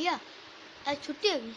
भैया आज छुट्टी होगी।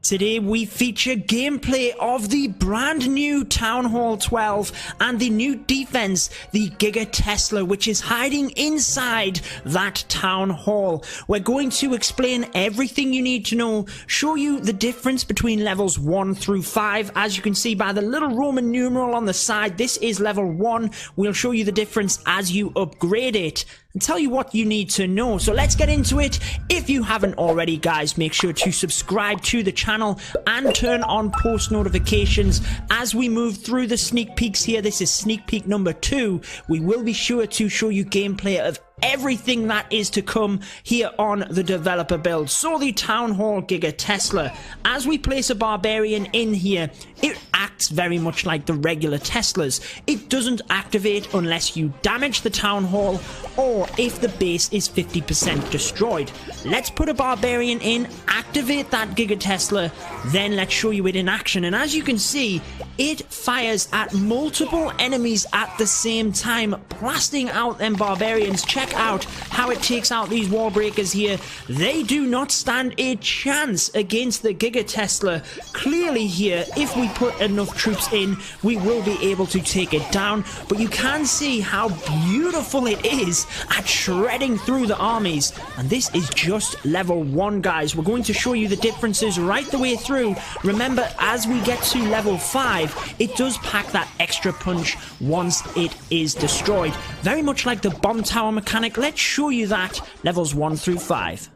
Today we feature gameplay of the brand new Town Hall 12 and the new defense, the Giga Tesla, which is hiding inside that Town Hall. We're going to explain everything you need to know, show you the difference between levels 1 through 5. As you can see by the little Roman numeral on the side, this is level 1. We'll show you the difference as you upgrade it and tell you what you need to know. So let's get into it. If you haven't already, guys, make sure to subscribe to the channel and turn on post notifications as we move through the sneak peeks here. This is sneak peek number 2. We will be sure to show you gameplay of everything that is to come here on the developer build. So the Town Hall Giga Tesla, as we place a barbarian in here, it acts very much like the regular Teslas. It doesn't activate unless you damage the Town Hall or if the base is 50% destroyed. Let's put a barbarian in, activate that Giga Tesla, then let's show you it in action. And as you can see, it fires at multiple enemies at the same time, blasting out them barbarians. Check out how it takes out these wall breakers here. They do not stand a chance against the Giga Tesla. Clearly here, if we put enough troops in, we will be able to take it down. But you can see how beautiful it is at shredding through the armies. And this is just level 1, guys. We're going to show you the differences right the way through. Remember, as we get to level 5, it does pack that extra punch once it is destroyed. Very much like the bomb tower mechanic. Let's show you that levels 1 through 5.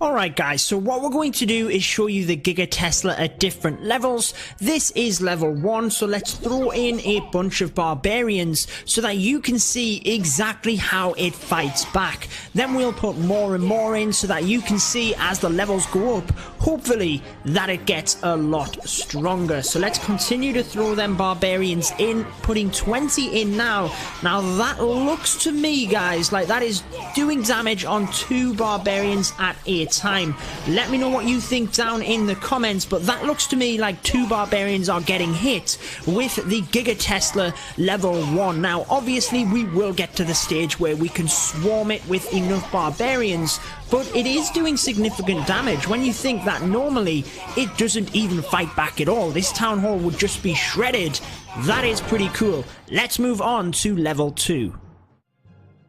Alright guys, so what we're going to do is show you the Giga Tesla at different levels. This is level 1, so let's throw in a bunch of barbarians so that you can see exactly how it fights back. Then we'll put more and more in so that you can see as the levels go up, hopefully that it gets a lot stronger. So let's continue to throw them barbarians in, putting 20 in now. Now that looks to me, guys, like that is doing damage on 2 barbarians at a time. Let me know what you think down in the comments, but that looks to me like 2 barbarians are getting hit with the Giga Tesla level 1. Now obviously we will get to the stage where we can swarm it with enough barbarians, but it is doing significant damage when you think that normally it doesn't even fight back at all. This Town Hall would just be shredded. That is pretty cool. Let's move on to level 2.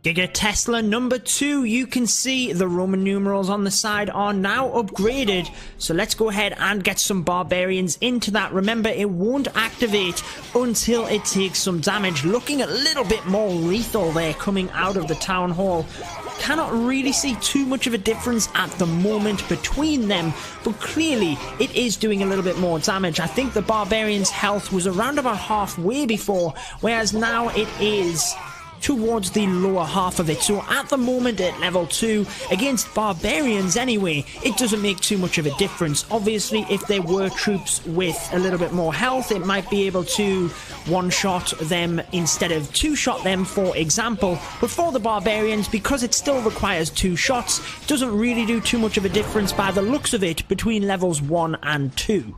Giga Tesla number 2, you can see the Roman numerals on the side are now upgraded. So let's go ahead and get some barbarians into that. Remember, it won't activate until it takes some damage. Looking a little bit more lethal there coming out of the Town Hall. Cannot really see too much of a difference at the moment between them, but clearly it is doing a little bit more damage. I think the barbarian's health was around about halfway before, whereas now it is towards the lower half of it. So at the moment at level 2, against barbarians anyway, it doesn't make too much of a difference. Obviously if there were troops with a little bit more health, it might be able to one-shot them instead of two-shot them, for example. But for the barbarians, because it still requires 2 shots, doesn't really do too much of a difference by the looks of it between levels 1 and 2.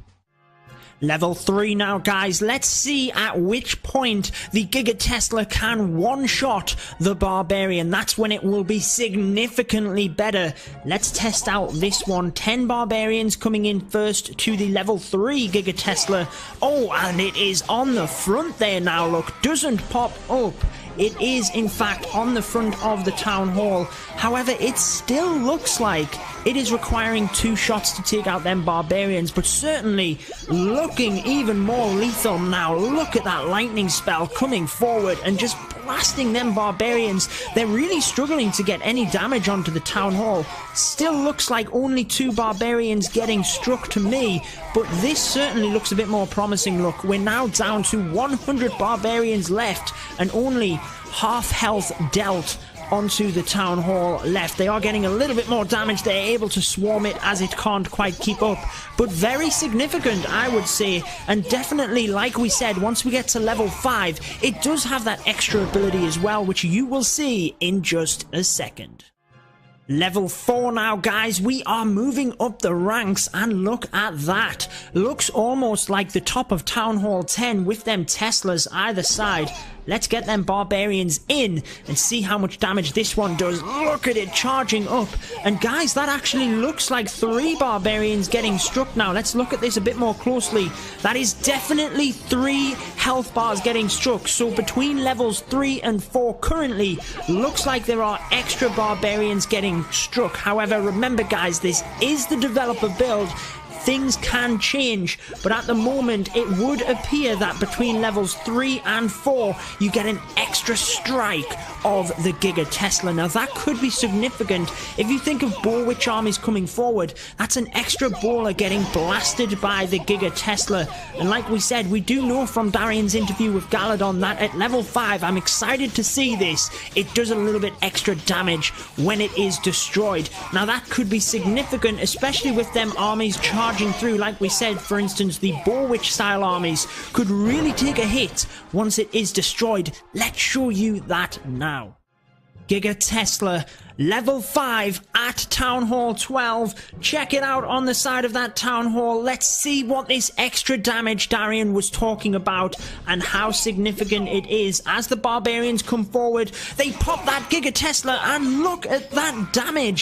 Level 3 now, guys. Let's see at which point the Giga Tesla can one-shot the barbarian. That's when it will be significantly better. Let's test out this one. 10 barbarians coming in first to the level 3 Giga Tesla. Oh, and it is on the front there now, look. Doesn't pop up. It is, in fact, on the front of the Town Hall. However, it still looks like it is requiring 2 shots to take out them barbarians, but certainly looking even more lethal now. Look at that lightning spell coming forward and just blasting them barbarians. They're really struggling to get any damage onto the Town Hall. Still looks like only 2 barbarians getting struck to me, but this certainly looks a bit more promising. Look, we're now down to 100 barbarians left and only half health dealt onto the Town Hall left. They are getting a little bit more damage. They're able to swarm it as it can't quite keep up, but very significant, I would say. And definitely, like we said, once we get to level 5, it does have that extra ability as well, which you will see in just a second. Level 4 now, guys. We are moving up the ranks, and look at that. Looks almost like the top of Town Hall 10 with them Teslas either side. Let's get them barbarians in and see how much damage this one does. Look at it charging up. And guys, that actually looks like 3 barbarians getting struck now. Let's look at this a bit more closely. That is definitely 3 health bars getting struck. So between levels 3 and 4 currently, looks like there are extra barbarians getting struck. However, remember guys, this is the developer build. Things can change, but at the moment it would appear that between levels 3 and 4 you get an extra strike of the Giga Tesla. Now that could be significant. If you think of Borwitch armies coming forward, that's an extra baller getting blasted by the Giga Tesla. And like we said, we do know from Darian's interview with Galadon that at level 5, I'm excited to see this, it does a little bit extra damage when it is destroyed. Now that could be significant, especially with them armies charging through. Like we said, for instance, the Borwitch style armies could really take a hit once it is destroyed. Let's show you that now. Giga Tesla, level 5 at Town Hall 12. Check it out on the side of that Town Hall. Let's see what this extra damage Darian was talking about and how significant it is. As the barbarians come forward, they pop that Giga Tesla and look at that damage.